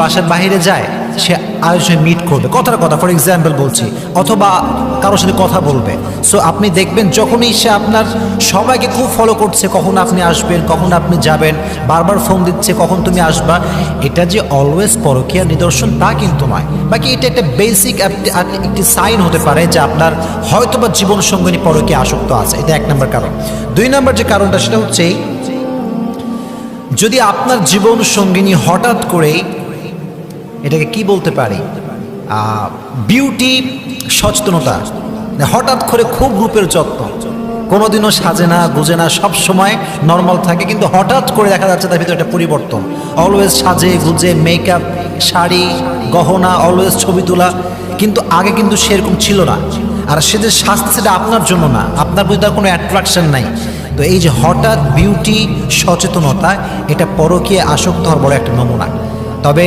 বাসার বাইরে যায়, সে আয়োজনে মিট করবে, কথার কথা ফর এক্সাম্পল বলছি, অথবা কারোর সাথে কথা বলবে। সো আপনি দেখবেন যখনই সে আপনার সবাইকে খুব ফলো করছে, কখন আপনি আসবেন, কখন আপনি যাবেন, বারবার ফোন দিচ্ছে কখন তুমি আসবা, এটা যে অলওয়েজ পরকীয়ার নিদর্শন তা কিন্তু নয়। বাকি এটা একটা বেসিক একটি সাইন হতে পারে যে আপনার হয়তোবা জীবন সঙ্গিনী পরকীয়া আসক্ত আছে। এটা এক নম্বর কারণ। দুই নম্বর যে কারণটা সেটা হচ্ছে, যদি আপনার জীবন সঙ্গিনী হঠাৎ করেই, এটাকে কি বলতে পারি, বিউটি সচেতনতা, হঠাৎ করে খুব রূপের যত্ন, কোনোদিনও সাজে না গুজে না, সব সময় নর্মাল থাকে, কিন্তু হঠাৎ করে দেখা যাচ্ছে তার ভিতরে একটা পরিবর্তন, অলওয়েজ সাজে গুজে, মেকআপ, শাড়ি, গহনা, অলওয়েজ ছবি তোলা, কিন্তু আগে কিন্তু সেরকম ছিল না। আর সে যে সাজতে, সেটা আপনার জন্য না, আপনার প্রতি তার কোনো অ্যাট্রাকশন নাই। তো এই যে হঠাৎ বিউটি সচেতনতা, এটা পরকীয়ায় আসক্ত হওয়ার বড় একটা নমুনা। তবে